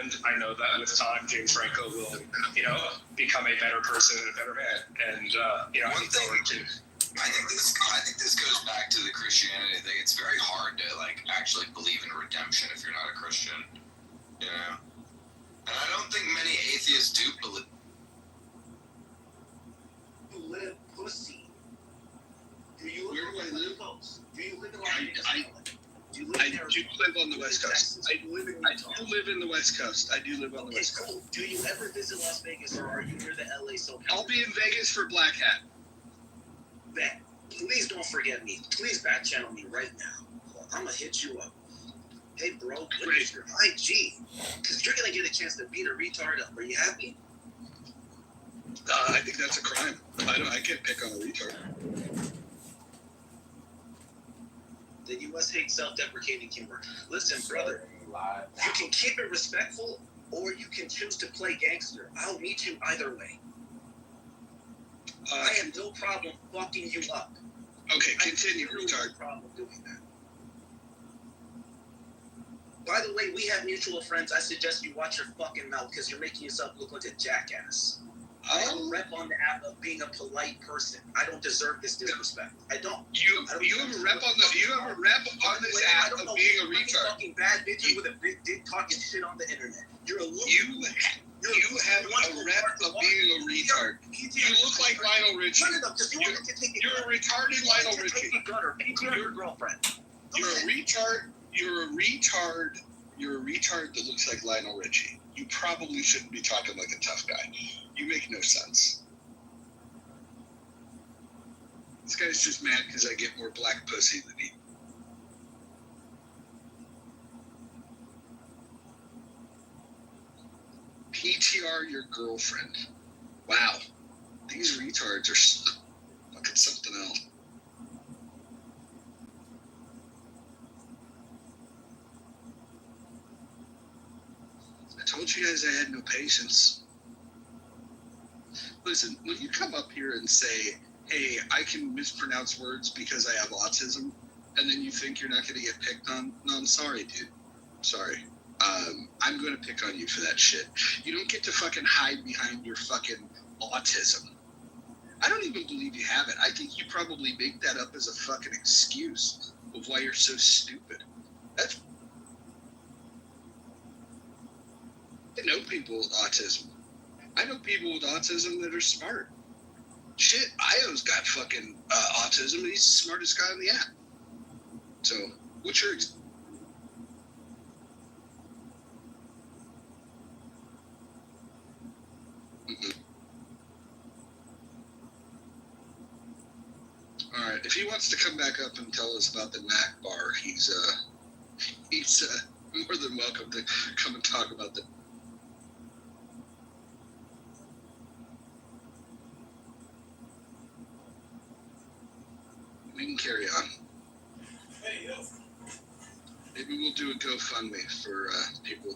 happened. I know that with time, James Franco will, become a better person and a better man. And, I look forward to. I think this goes back to the Christianity thing. It's very hard to actually believe in redemption if you're not a Christian, And I don't think many atheists do believe. You live pussy. Do you Where do I live? Do you live in Las Vegas? I do live on the West Coast. I do live in the West Coast. I do live on the West Coast. Cool. Do you ever visit Las Vegas, or are you near the LA SoCal? I'll be in Vegas for Black Hat. Bet. Please don't forget me. Please back channel me right now. I'm gonna hit you up. Hey, bro, what is your IG? Because you're gonna get a chance to beat a retard up. Are you happy? I think that's a crime. I can't pick on a retard. The U.S. hates self-deprecating humor. Listen, brother, you can keep it respectful, or you can choose to play gangster. I'll meet you either way. I have no problem fucking you up. Okay, continue, retard. No problem doing that. By the way, we have mutual friends. I suggest you watch your fucking mouth because you're making yourself look like a jackass. I have a rep on the app of being a polite person. I don't deserve this disrespect. I don't. You have a rep on this app of being a retard. Fucking bad bitch with a big dick talking shit on the internet. You're a loser. You have a rep of being a retard. You look like Lionel Richie. You're a retarded Lionel Richie. You're your girlfriend. You're a retard. You're a retard that looks like Lionel Richie. You probably shouldn't be talking like a tough guy. You make no sense. This guy's just mad because I get more black pussy than he. PTR your girlfriend. Wow. These retards are fucking something else. I told you guys I had no patience. Listen, when you come up here and say, hey, I can mispronounce words because I have autism, and then you think you're not going to get picked on, no, I'm sorry, dude. Sorry. I'm going to pick on you for that shit. You don't get to fucking hide behind your fucking autism. I don't even believe you have it. I think you probably make that up as a fucking excuse of why you're so stupid. I know people with autism. I know people with autism that are smart. Shit, Io's got fucking autism, and he's the smartest guy on the app. So, what's your... All right, if he wants to come back up and tell us about the Mac bar, he's more than welcome to come and talk about the... We can carry on. Hey, yo. Maybe we'll do a GoFundMe for people.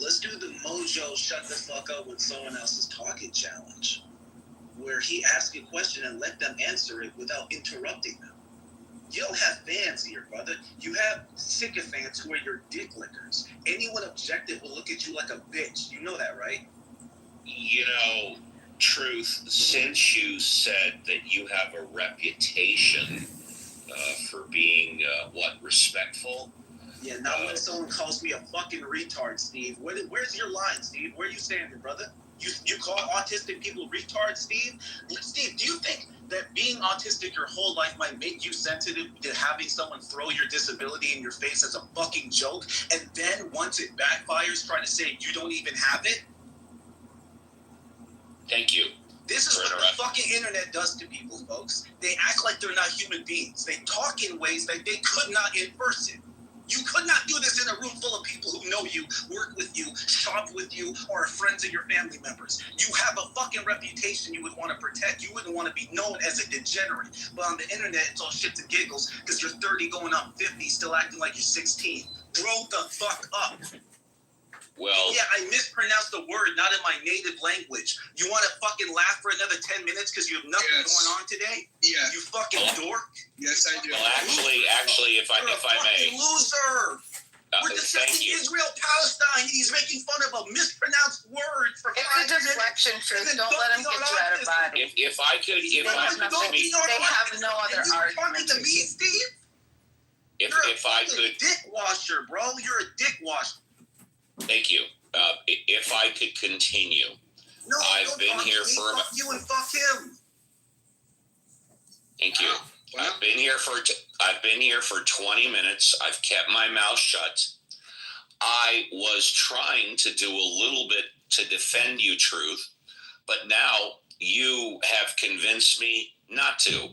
Let's do the Mojo shut the fuck up when someone else is talking challenge, where he asks a question and let them answer it without interrupting them. You don't have fans here, brother. You have sycophants who are your dick lickers. Anyone objective will look at you like a bitch. You know that, right? Truth, since you said that you have a reputation for being, respectful? Yeah, not when someone calls me a fucking retard, Steve. Where's your line, Steve? Where are you standing, brother? You call autistic people retards, Steve? Steve, do you think that being autistic your whole life might make you sensitive to having someone throw your disability in your face as a fucking joke, and then once it backfires, trying to say you don't even have it? Thank you. This is what the fucking internet does to people, folks. They act like they're not human beings. They talk in ways that they could not in person. You could not do this in a room full of people who know you, work with you, shop with you, or are friends of your family members. You have a fucking reputation you would want to protect. You wouldn't want to be known as a degenerate. But on the internet, it's all shits and giggles because you're 30 going on 50, still acting like you're 16. Grow the fuck up. Well, yeah, I mispronounced the word, not in my native language. You want to fucking laugh for another 10 minutes because you have nothing going on today? Yeah. You fucking dork. Yes, I do. Well, actually, if I may. Loser. We're discussing Israel, Palestine. He's making fun of a mispronounced word for It's 5 a minutes. deflection, Truth. then Don't let him dunking get on you out of autism. body. If I could, if They I have could nothing- speak, they have no other and you talking argument. to me, Steve? if You're a I fucking could, dick washer, bro. You're a dick washer. thank you. If I could continue, No, I've don't been talk here to me. for Fuck you and fuck him. thank you. Well, I've been here for 20 minutes. I've kept my mouth shut. I was trying to do a little bit to defend you, Truth, but now you have convinced me not to.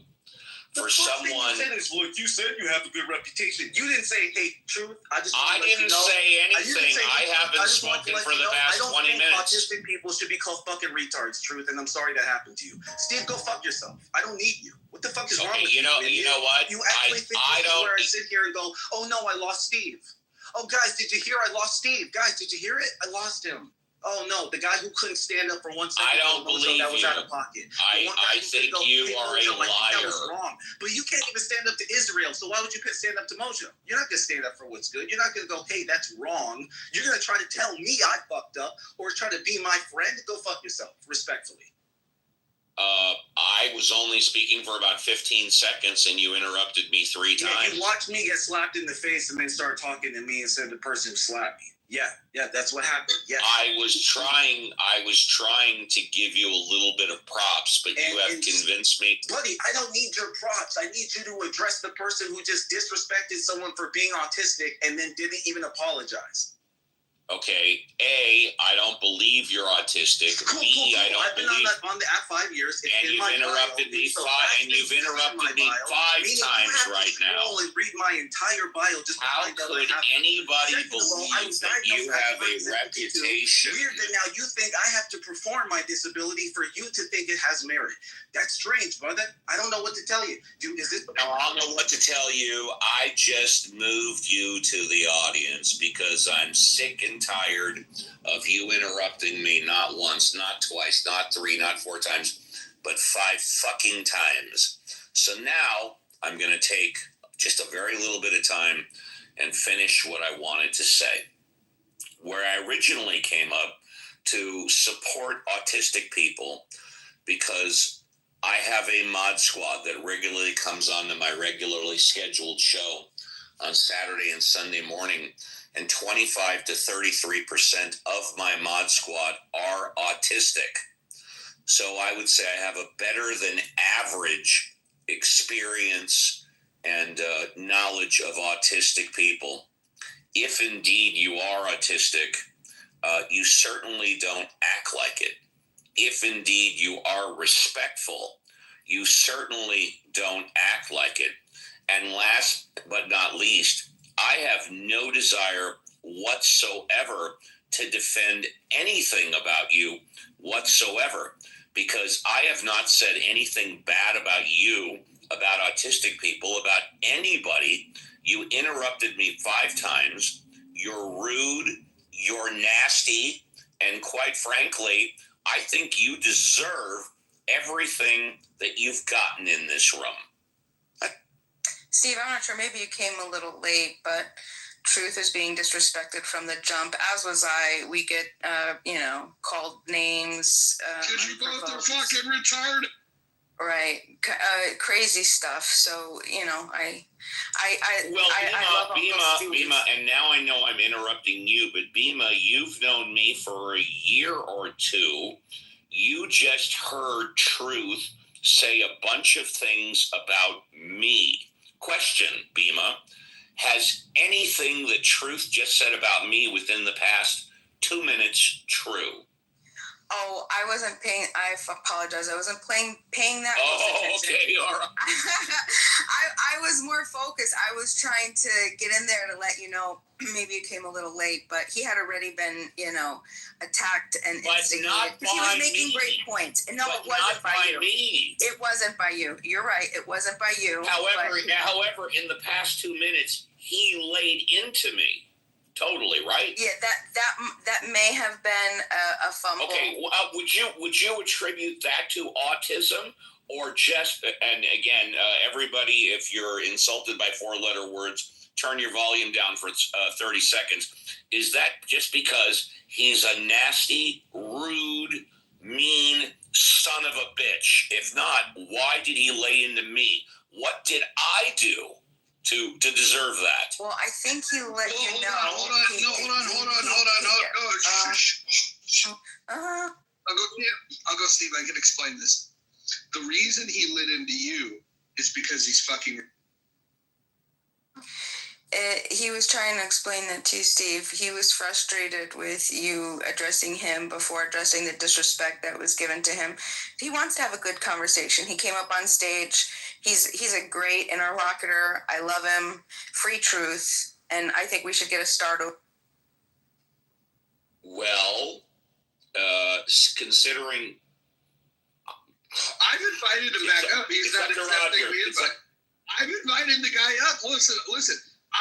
For someone, you said is, look, you said you have a good reputation. You didn't say, hey, Truth. I wanna let didn't you know. say You didn't anything. say- I haven't just want to spoken let for you the know, past I don't 20 think minutes. autistic people should be called fucking retards, Truth, and I'm sorry that happened to you. Steve, go fuck yourself. I don't need you. What the fuck is wrong Okay, with you know idiot? what? You actually think I this is where I don't. sit here and go, oh no, I lost Steve. Oh guys, did you hear I lost Steve? Guys, did you hear it? I lost him. Oh no, the guy who couldn't stand up for 1 second. I don't for Mojo, believe that was you. out of pocket. I The one guy who think could go, you "Hey, are a Mojo, I think that was liar. wrong." But you can't even stand up to Israel, so why would you stand up to Mojo? You're not gonna stand up for what's good. You're not gonna go, hey, that's wrong. You're gonna try to tell me I fucked up or try to be my friend. Go fuck yourself, respectfully. I was only speaking for about 15 seconds and you interrupted me 3 Yeah, times. you watched me get slapped in the face and then start talking to me instead of the person who slapped me. Yeah, that's what happened. Yeah. I was trying to give you a little bit of props, but you have convinced me. Buddy, I don't need your props. I need you to address the person who just disrespected someone for being autistic and then didn't even apologize. Okay, A, I don't believe you're autistic. Cool. B, I don't I've been believe. on the app 5 years. It's And in you've my interrupted bio. me So five. that's And you've in my interrupted me bio, 5 meaning you times have to right now. scroll and read my entire bio just to How find out could what happened. anybody Second of all, I was believe that you diagnosed have a with autism 52. reputation? Weird that now you think I have to perform my disability for you to think it has merit. That's strange, brother. I don't know what to tell you. Is this? No, I don't know what to tell you. I just moved you to the audience because I'm sick and tired of you interrupting me not once, not twice, not 3, not 4 times, but 5 fucking times. So now I'm going to take just a very little bit of time and finish what I wanted to say. Where I originally came up to support autistic people because I have a mod squad that regularly comes onto my regularly scheduled show on Saturday and Sunday morning, and 25 to 33% of my mod squad are autistic. So I would say I have a better than average experience and knowledge of autistic people. If indeed you are autistic, you certainly don't act like it. If indeed you are respectful, you certainly don't act like it. And last but not least, I have no desire whatsoever to defend anything about you whatsoever, because I have not said anything bad about you, about autistic people, about anybody. You interrupted me 5 times. You're rude. You're nasty. And quite frankly, I think you deserve everything that you've gotten in this room. Steve, I'm not sure. Maybe you came a little late, but Truth is being disrespected from the jump, as was I. We get, called names. Because you both are fucking retarded. Right. Crazy stuff. So, I love Bima, and now I know I'm interrupting you, but Bima, you've known me for a year or 2. You just heard Truth say a bunch of things about me. Question, Bima, has anything that Truth just said about me within the past 2 minutes true? Oh, I wasn't paying. I apologize. I wasn't paying that. Oh, okay, all right. I was more focused. I was trying to get in there to let you know. Maybe you came a little late, but he had already been, attacked and instigated. Because he was making great points. And no, it wasn't by you. Me. It wasn't by you. You're right. It wasn't by you. However, in the past 2 minutes, he laid into me. Totally, right? Yeah, that may have been a fumble. Okay, well, would you attribute that to autism, or just, and again, everybody, if you're insulted by 4-letter words, turn your volume down for 30 seconds. Is that just because he's a nasty, rude, mean son of a bitch? If not, why did he lay into me? What did I do to deserve that? Well, I think he let you know. Hold on. I'll go see if I can explain this. The reason he lit into you is because he's fucking. He was trying to explain that to you, Steve. He was frustrated with you addressing him before addressing the disrespect that was given to him. He wants to have a good conversation. He came up on stage. He's a great interlocutor. I love him. Free truth. And I think we should get a start. Well, considering I've invited him back up. He's not accepting the invite. I've invited the guy up. Listen.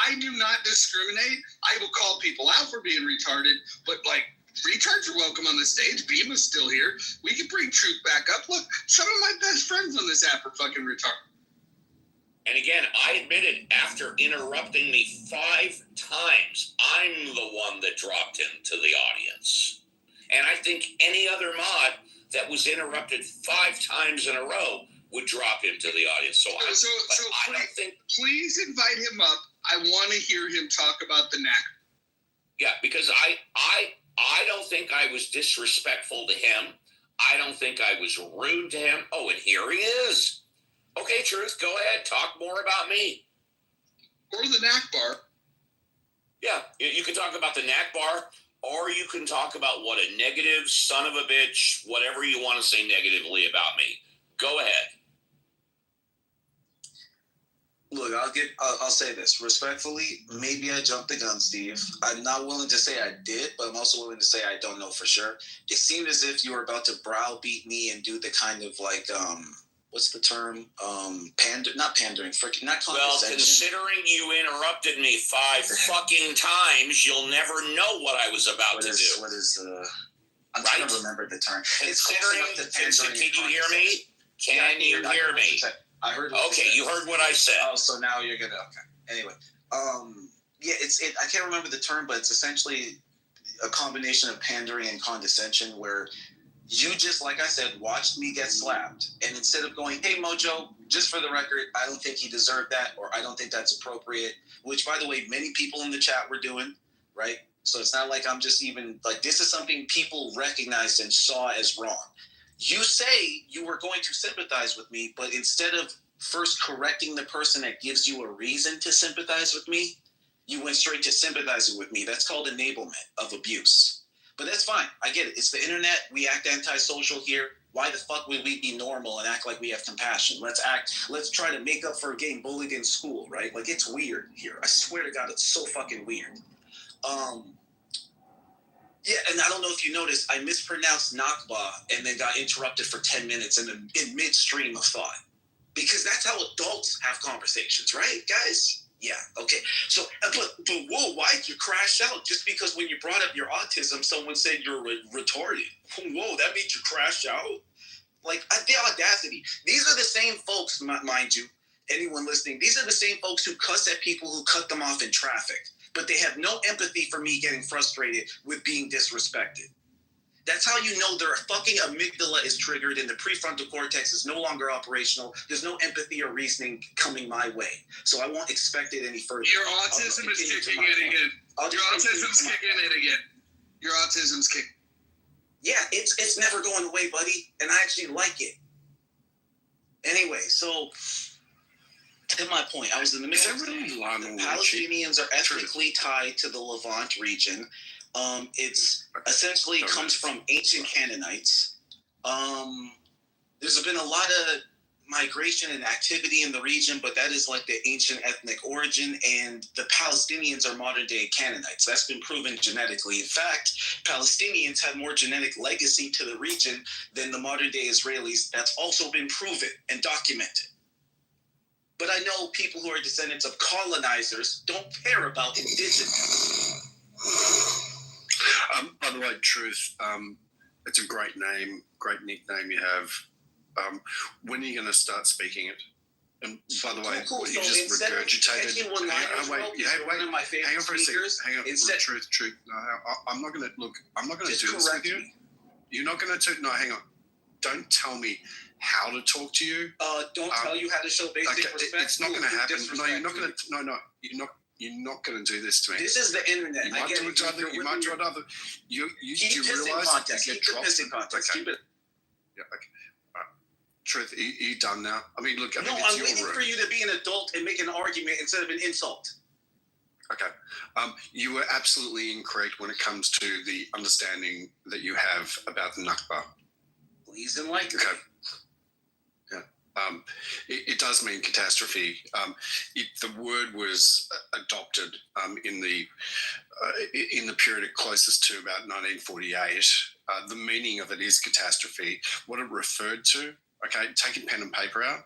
I do not discriminate. I will call people out for being retarded, but like retards are welcome on the stage. Beam is still here. We can bring truth back up. Look, some of my best friends on this app are fucking retarded. And again, I admitted after interrupting me 5 times, I'm the one that dropped him to the audience. And I think any other mod that was interrupted 5 times in a row would drop him to the audience. So I don't think. Please invite him up. I want to hear him talk about the knack. Yeah, because I don't think I was disrespectful to him. I don't think I was rude to him. Oh, and here he is. Okay, Truth, go ahead. Talk more about me. Or the knack bar. Yeah, you can talk about the knack bar, or you can talk about what a negative son of a bitch, whatever you want to say negatively about me. Go ahead. Look, I'll say this respectfully. Maybe I jumped the gun, Steve. I'm not willing to say I did, but I'm also willing to say I don't know for sure. It seemed as if you were about to browbeat me and do the kind of like, what's the term? Not pandering, freaking, not condescension. Well, considering you interrupted me 5 fucking times, you'll never know what I was about to do. What is I'm trying to remember the term. Considering, can you hear me? Can you hear me? I heard. Okay, you heard what I said. Oh, so now you're gonna. Okay. Anyway, yeah, I can't remember the term, but it's essentially a combination of pandering and condescension, where you just, like I said, watched me get slapped, and instead of going, "Hey, Mojo," just for the record, I don't think he deserved that, or I don't think that's appropriate. Which, by the way, many people in the chat were doing, right? So it's not like I'm just even like this is something people recognized and saw as wrong. You say you were going to sympathize with me, but instead of first correcting the person that gives you a reason to sympathize with me, you went straight to sympathizing with me. That's called enablement of abuse. But that's fine. I get it. It's the internet. We act antisocial here. Why the fuck would we be normal and act like we have compassion? Let's try to make up for getting bullied in school, right? Like, it's weird here. I swear to God, it's so fucking weird. Yeah, and I don't know if you noticed, I mispronounced Nakba and then got interrupted for 10 minutes in midstream of thought. Because that's how adults have conversations, right, guys? Yeah, okay. So, but whoa, why'd you crash out? Just because when you brought up your autism, someone said you're retarded. Whoa, that made you crash out? Like, the audacity. These are the same folks, mind you, anyone listening, these are the same folks who cuss at people who cut them off in traffic. But they have no empathy for me getting frustrated with being disrespected. That's how you know their fucking amygdala is triggered and the prefrontal cortex is no longer operational. There's no empathy or reasoning coming my way. So I won't expect it any further. Your autism is kicking in again. Your autism's kicking in again. Your autism's kicking. Yeah, it's never going away, buddy. And I actually like it. Anyway, so to my point, I was in the middle of the Palestinians are ethnically tied to the Levant region. It's essentially comes from ancient Canaanites. There's been a lot of migration and activity in the region, but that is like the ancient ethnic origin, and the Palestinians are modern day Canaanites. That's been proven genetically. In fact, Palestinians have more genetic legacy to the region than the modern day Israelis. That's also been proven and documented. But I know people who are descendants of colonizers don't care about indigenous. By the way, Truth, it's a great name, great nickname you have. When are you going to start speaking it? And by the way, Cool. you So just instead of regurgitated. catching one-liners, Wait, one of my favorite hang on for a second. speakers. Hang on. Instead- Truth. No, I'm not going to look. I'm not going to Just do this with correct you. me. You're not going to. No, hang on. Don't tell me how to talk to you. Don't tell you how to show basic Okay, respect. it's not going to You happen. No, disrespect you're not me. going to. No, you're not going to do this to me. This is the internet. You I might get do it. it to other. You're You might do with it other. You Keep do pissing realize context. you Keep get the dropped. pissing context. Okay. Keep it. Yeah. Okay. Truth. Are you done now? I mean, look. I mean, No, it's I'm your waiting room. for you to be an adult and make an argument instead of an insult. Okay. You were absolutely incorrect when it comes to the understanding that you have about the Nakba. Please enlighten Okay. me. It does mean catastrophe. The word was adopted in the period closest to about 1948. The meaning of it is catastrophe. What it referred to, okay, take a pen and paper out,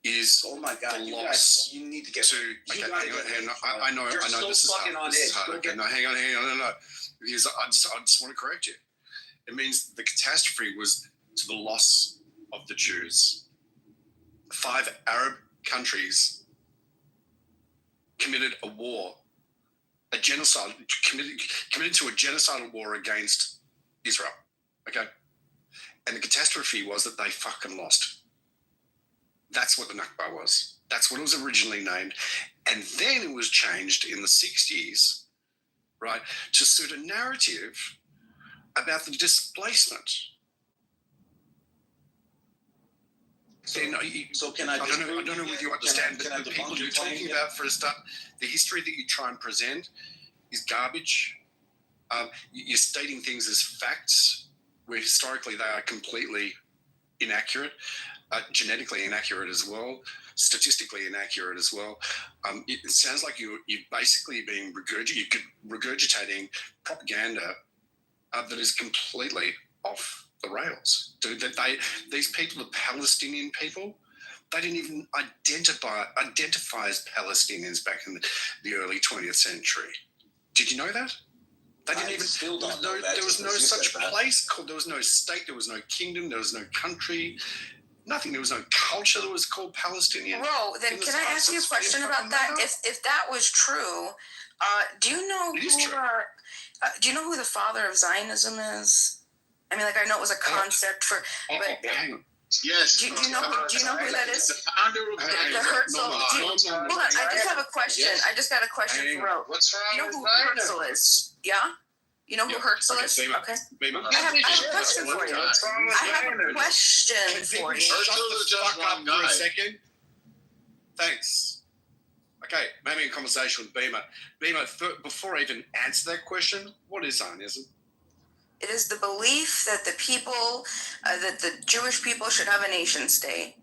is Oh my God, the you loss guys, you need to get. to. You Okay, gotta hang on, get hang on. bro. I know. You're I know. so This is fucking hard. on This is edge. hard. Go Okay, get- no, hang on. No. Because I just want to correct you. It means the catastrophe was to the loss of the Jews. 5 Arab countries committed a war, a genocide, committed to a genocidal war against Israel. Okay, and the catastrophe was that they fucking lost. That's what the Nakba was. That's what it was originally named, and then it was changed in the 60s, right, to suit a narrative about the displacement. Then So can I? I don't know whether you understand, Can I but the debunk people your you're talking claim? about, for a start, the history that you try and present is garbage. You're stating things as facts, where historically they are completely inaccurate, genetically inaccurate as well, statistically inaccurate as well. It sounds like you're basically being regurgitating propaganda that is completely off the rails. These people are Palestinian people. They didn't even identify as Palestinians back in the early 20th century. Did you know that? They didn't I even. still don't know that, There was just no as you such said that. place called. There was no state. There was no kingdom. There was no country. Nothing. There was no culture that was called Palestinian. Ro, then It was can I ask you a us. question It's about that? fucking If that was true, do you know It is who true. do you know who the father of Zionism is? I mean, like, I know it was a concept for, but Hang on. Yes. do you know who that is? The founder of Hey, The Herzl. no, Hold on, I just have a question. Yes. I just got a question Hang for Ro. What's wrong You know with who Zionism? Herzl is? Yeah? You know who Yeah, Herzl okay, is? Beamer. Okay. Beamer. I have a question for you. What's wrong with I have a Zionism? question for you. Shut Herzl the is just fuck up one for a guy. second. Thanks. Okay, maybe in conversation with Beamer. Beamer, before I even answer that question, what is Zionism? It is the belief that the people, that the Jewish people should have a nation state.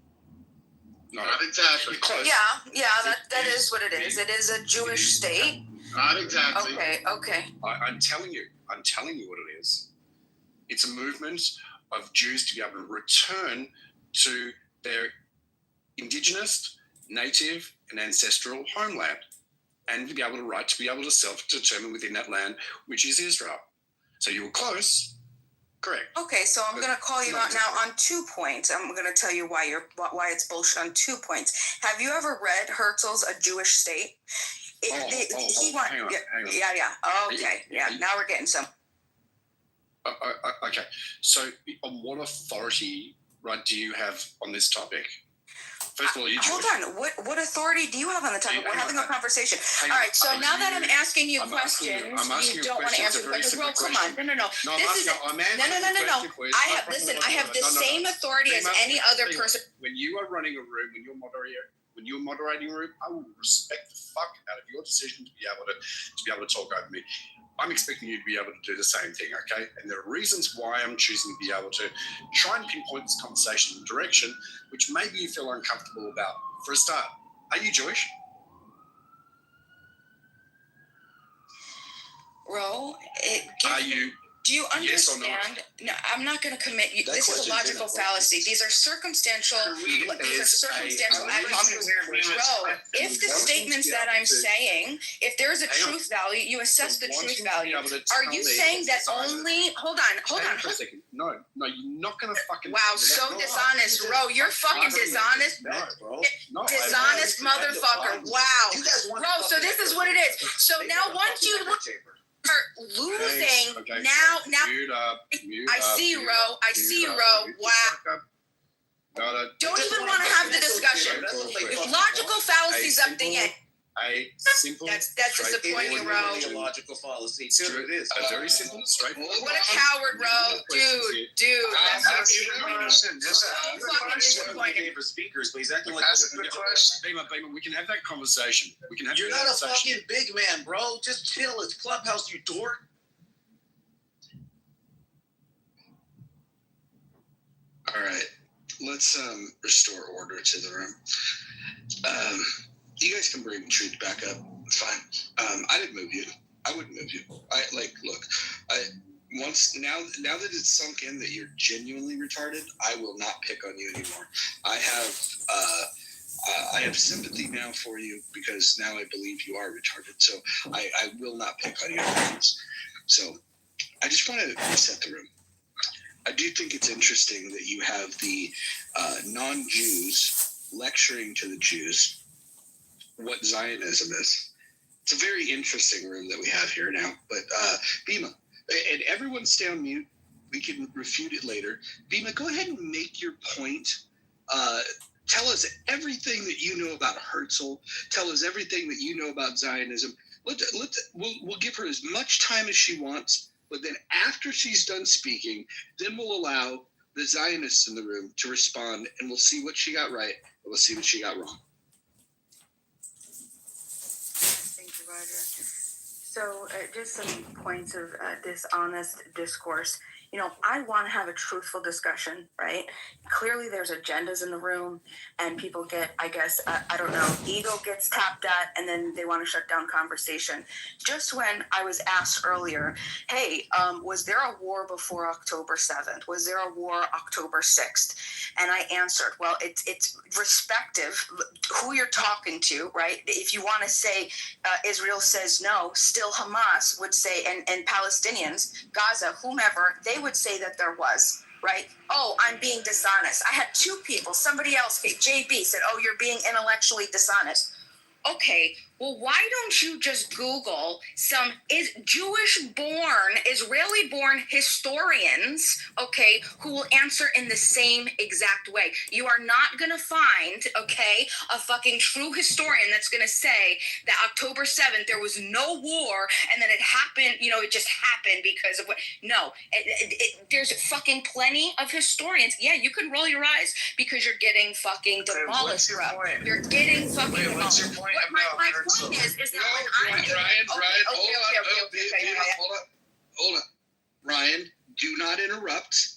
No, Not exactly. you're close. Yeah, that is what it is. It is a Jewish state. Not exactly. Okay. I'm telling you what it is. It's a movement of Jews to be able to return to their indigenous, native, and ancestral homeland, and to be able to self-determine within that land, which is Israel. So you were close, correct? Okay, so I'm going to call you out now on 2 points. I'm going to tell you why it's bullshit on 2 points. Have you ever read Herzl's A Jewish State? Hang on. Okay, yeah. Now we're getting some. Okay, so on what authority, right, do you have on this topic? First of all, you're Hold Jewish. on. What authority do you have on the topic? We're having a conversation. All right. So now that I'm asking you questions, you don't want to answer the questions. Well, come on. No. No, This is I'm answering no. the question. I have the same authority as any other person. When you are running a room, when you're moderating a room, I will respect the fuck out of your decision to be able to talk over me. I'm expecting you to be able to do the same thing, okay? And there are reasons why I'm choosing to be able to try and pinpoint this conversation in a direction which maybe you feel uncomfortable about. For a start, are you Jewish? Ro, Are you Do you Yes or no? understand? No, I'm not going to commit you. That This is a question's logical in it. fallacy. These are circumstantial. These are is circumstantial a- Bro, if the Once statements you that I'm get to- saying, if there's a Hang on. truth value, you assess the Once truth you value. be able to Are tell you me saying that it's Zionist- only? Hold Hang on. for a second. No, you're not going to fucking. Wow, so dishonest, Ro. You're fucking dishonest. No, bro. No, Dishonest motherfucker. Wow. You guys want Bro, so this is what it is. So now once you start losing, Okay, now, Mute up. I see you, Ro. I see you, Ro. Wow. Don't even want to have the discussion. Logical fallacies up the end. A simple. That's straightforward, disappointing, Ro. A logical fallacy. Too. It is. A very simple, straightforward. What a coward, Ro. Dude. That's so fucking disappointing. For speakers, but he's acting like Beamer, we can have that conversation. We can have you're that not a conversation. fucking big man, bro. Just chill. It's Clubhouse, you dork. All right, let's restore order to the room. You guys can bring Truth back up. It's fine. I didn't move you. I wouldn't move you. Now that it's sunk in that you're genuinely retarded, I will not pick on you anymore. I have sympathy now for you because now I believe you are retarded. So I will not pick on you anymore. So I just want to reset the room. I do think it's interesting that you have the non-Jews lecturing to the Jews what Zionism is. It's a very interesting room that we have here now. But Bima, and everyone stay on mute. We can refute it later. Bima, go ahead and make your point. Tell us everything that you know about Herzl. Tell us everything that you know about Zionism. We'll give her as much time as she wants. But then after she's done speaking, then we'll allow the Zionists in the room to respond, and we'll see what she got right, and we'll see what she got wrong. Thank you, Roger. So just some points of dishonest discourse. You know, I want to have a truthful discussion, right? Clearly there's agendas in the room and people get, I guess, I don't know, ego gets tapped at and then they want to shut down conversation. Just when I was asked earlier, hey, was there a war before October 7th? Was there a war October 6th? And I answered, well, it's respective who you're talking to, right? If you want to say Israel says no, still Hamas would say, and Palestinians, Gaza, whomever, they would say that there was, right? Oh, I'm being dishonest. I had two people, somebody else, JB, said, oh, you're being intellectually dishonest. Okay, well, why don't you just Google some Jewish-born, Israeli-born historians, okay, who will answer in the same exact way. You are not going to find, okay, a fucking true historian that's going to say that October 7th, there was no war, and then it happened, you know, it just happened because of what. No, there's fucking plenty of historians. Yeah, you can roll your eyes because you're getting fucking demolished, bro. You're getting fucking demolished. What's your point? My point is that when I'm Hold on. Ryan, do not interrupt.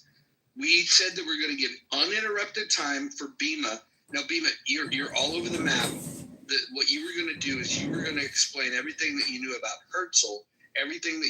We said that we're going to give uninterrupted time for Bima. Now, Bima, you're all over the map. What you were going to do is you were going to explain everything that you knew about Herzl, everything that you